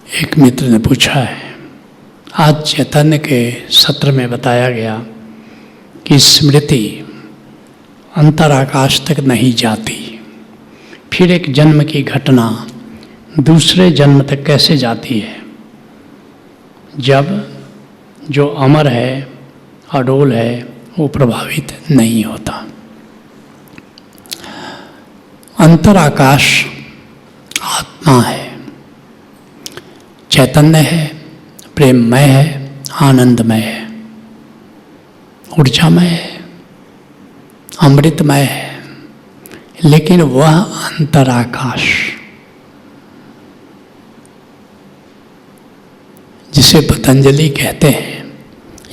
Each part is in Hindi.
एक मित्र ने पूछा है, आज चैतन्य के सत्र में बताया गया कि स्मृति अंतराकाश तक नहीं जाती, फिर एक जन्म की घटना दूसरे जन्म तक कैसे जाती है, जब जो अमर है, अडोल है, वो प्रभावित नहीं होता। अंतराकाश आत्मा है, चैतन्य है, प्रेममय है, आनंदमय है, ऊर्जामय है, अमृतमय है, लेकिन वह अंतराकाश जिसे पतंजलि कहते हैं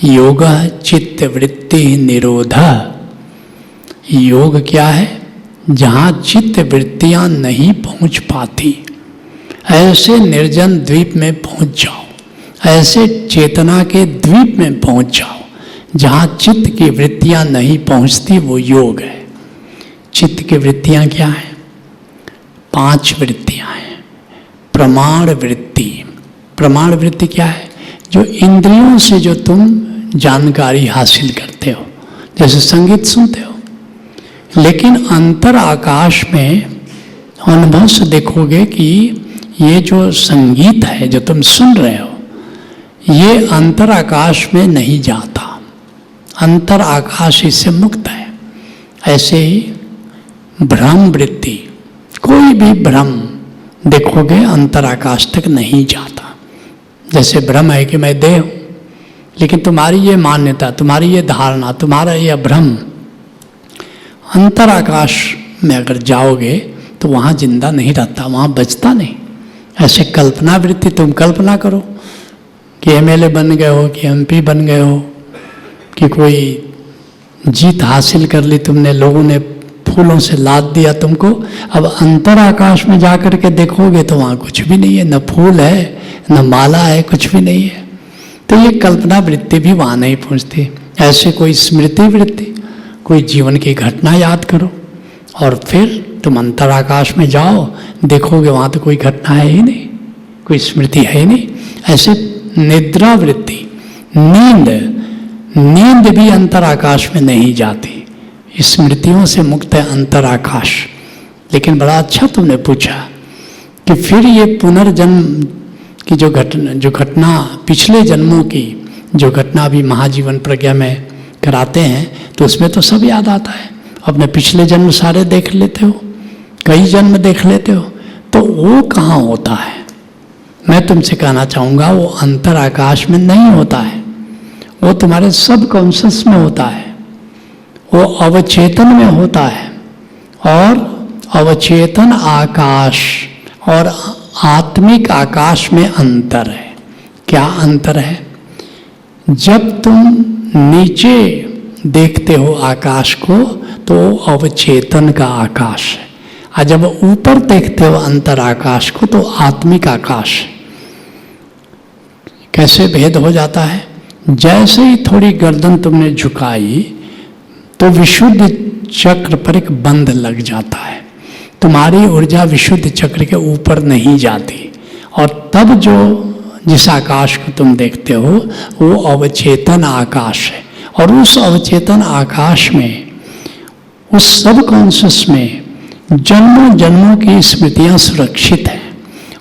योग चित्त वृत्ति निरोध। योग क्या है? जहाँ चित्त वृत्तियाँ नहीं पहुँच पाती, ऐसे निर्जन द्वीप में पहुँच जाओ, ऐसे चेतना के द्वीप में पहुँच जाओ जहाँ चित्त की वृत्तियाँ नहीं पहुँचती, वो योग है। चित्त की वृत्तियाँ क्या हैं? 5 वृत्तियाँ हैं। प्रमाण वृत्ति। प्रमाण वृत्ति क्या है? जो इंद्रियों से जो तुम जानकारी हासिल करते हो, जैसे संगीत सुनते हो, लेकिन अंतर आकाश में अनुभव से देखोगे कि ये जो संगीत है जो तुम सुन रहे हो, ये अंतर आकाश में नहीं जाता, अंतर आकाश इससे मुक्त है। ऐसे ही भ्रम वृत्ति, कोई भी भ्रम देखोगे अंतर आकाश तक नहीं जाता। जैसे भ्रम है कि मैं देह हूँ, लेकिन तुम्हारी ये मान्यता, तुम्हारी ये धारणा, तुम्हारा ये भ्रम अंतर आकाश में अगर जाओगे तो वहाँ जिंदा नहीं रहता, वहाँ बचता नहीं। ऐसे कल्पना वृत्ति, तुम कल्पना करो कि एमएलए बन गए हो, कि एमपी बन गए हो, कि कोई जीत हासिल कर ली तुमने, लोगों ने फूलों से लाद दिया तुमको। अब अंतर आकाश में जा कर के देखोगे तो वहाँ कुछ भी नहीं है, न फूल है, न माला है, कुछ भी नहीं है। तो ये कल्पना वृत्ति भी वहाँ नहीं पहुँचती। ऐसे कोई स्मृति वृत्ति, कोई जीवन की घटना याद करो और फिर तुम अंतर आकाश में जाओ, देखोगे वहाँ तो कोई घटना है ही नहीं, कोई स्मृति है ही नहीं। ऐसे निद्रा वृत्ति, नींद भी अंतर आकाश में नहीं जाती, स्मृतियों से मुक्त है अंतर आकाश। लेकिन बड़ा अच्छा तुमने पूछा कि फिर ये पुनर्जन्म की जो घटना पिछले जन्मों की जो घटना अभी महाजीवन प्रज्ञा में कराते हैं, तो उसमें तो सब याद आता है। अपने पिछले जन्म सारे देख लेते हो, कई जन्म देख लेते हो, तो वो कहाँ होता है? मैं तुमसे कहना चाहूँगा वो अंतर आकाश में नहीं होता है, वो तुम्हारे सब कॉन्शियस में होता है, वो अवचेतन में होता है। और अवचेतन आकाश और आत्मिक आकाश में अंतर है। क्या अंतर है? जब तुम नीचे देखते हो आकाश को तो अवचेतन का आकाश है, और जब ऊपर देखते हो अंतर आकाश को तो आत्मिक आकाश है। कैसे भेद हो जाता है? जैसे ही थोड़ी गर्दन तुमने झुकाई तो विशुद्ध चक्र पर एक बंध लग जाता है, तुम्हारी ऊर्जा विशुद्ध चक्र के ऊपर नहीं जाती, और तब जो जिस आकाश को तुम देखते हो वो अवचेतन आकाश है। और उस अवचेतन आकाश में, उस सब कॉन्शियस में जन्मों जन्मों की स्मृतियाँ सुरक्षित हैं।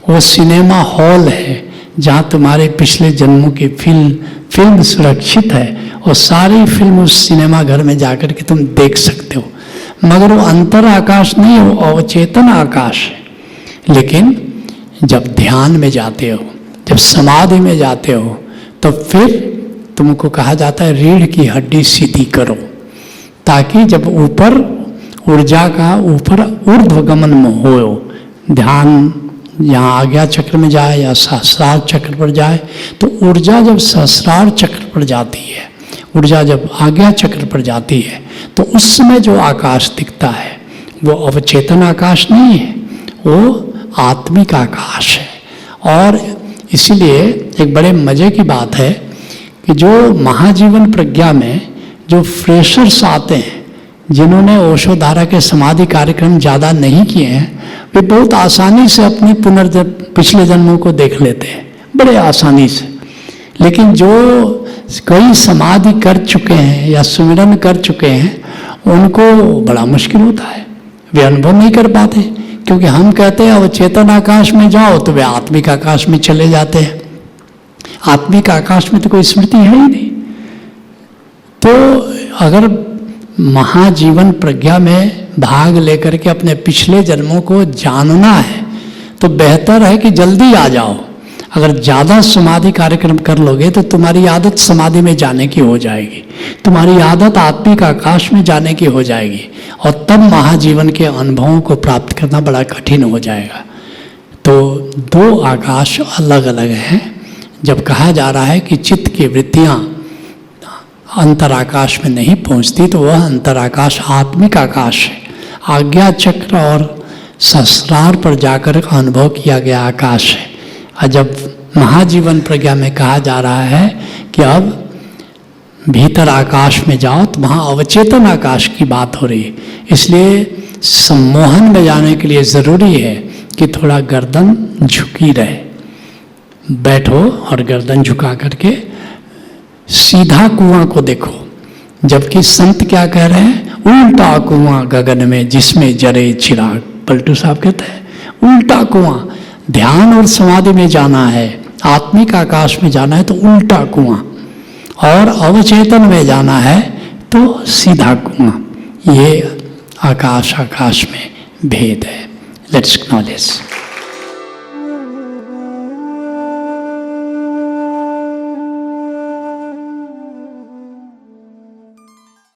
वो सिनेमा हॉल है जहाँ तुम्हारे पिछले जन्मों की फिल्म सुरक्षित है, और सारी फिल्म उस सिनेमा घर में जाकर के तुम देख सकते हो। मगर वो अंतर आकाश नहीं है, वो अवचेतन आकाश है। लेकिन जब ध्यान में जाते हो, जब समाधि में जाते हो, तो फिर तुमको कहा जाता है रीढ़ की हड्डी सीधी करो, ताकि जब ऊपर ऊर्जा का ऊपर ऊर्ध्वगमन हो, ध्यान यहाँ आज्ञा चक्र में जाए या सहस्रार चक्र पर जाए, तो ऊर्जा जब सहस्रार चक्र पर जाती है, ऊर्जा जब आज्ञा चक्र पर जाती है, तो उस समय जो आकाश दिखता है वो अवचेतन आकाश नहीं है, वो आत्मिक आकाश है। और इसीलिए एक बड़े मज़े की बात है कि जो महाजीवन प्रज्ञा में जो फ्रेशर्स आते हैं, जिन्होंने ओशो धारा के समाधि कार्यक्रम ज़्यादा नहीं किए हैं, वे बहुत आसानी से अपनी पिछले जन्मों को देख लेते हैं, बड़े आसानी से। लेकिन जो कई समाधि कर चुके हैं या सुमिरन कर चुके हैं, उनको बड़ा मुश्किल होता है, वे अनुभव नहीं कर पाते। क्योंकि हम कहते हैं अब चेतन आकाश में जाओ, तो वे आत्मिक आकाश में चले जाते हैं। आत्मिक आकाश में तो कोई स्मृति है ही नहीं। तो अगर महाजीवन प्रज्ञा में भाग लेकर के अपने पिछले जन्मों को जानना है, तो बेहतर है कि जल्दी आ जाओ। अगर ज़्यादा समाधि कार्यक्रम कर लोगे तो तुम्हारी आदत समाधि में जाने की हो जाएगी, तुम्हारी आदत आत्मिक आकाश में जाने की हो जाएगी, और तब महाजीवन के अनुभवों को प्राप्त करना बड़ा कठिन हो जाएगा। तो दो आकाश अलग अलग हैं। जब कहा जा रहा है कि चित्त की वृत्तियाँ अंतराकाश में नहीं पहुँचती, तो वह अंतराकाश आत्मिक आकाश है, आज्ञा चक्र और सहस्रार पर जाकर अनुभव किया गया आकाश है। और जब महाजीवन प्रज्ञा में कहा जा रहा है कि अब भीतर आकाश में जाओ, तो वहाँ अवचेतन आकाश की बात हो रही है। इसलिए सम्मोहन में जाने के लिए ज़रूरी है कि थोड़ा गर्दन झुकी रहे, बैठो और गर्दन झुका करके सीधा कुआं को देखो। जबकि संत क्या कह रहे हैं, उल्टा कुआं गगन में जिसमें जरे चिराग। पलटू साहब कहते हैं उल्टा कुआं, ध्यान और समाधि में जाना है, आत्मिक आकाश में जाना है तो उल्टा कुआं, और अवचेतन में जाना है तो सीधा कुआं। ये आकाश आकाश में भेद है। Let's acknowledge.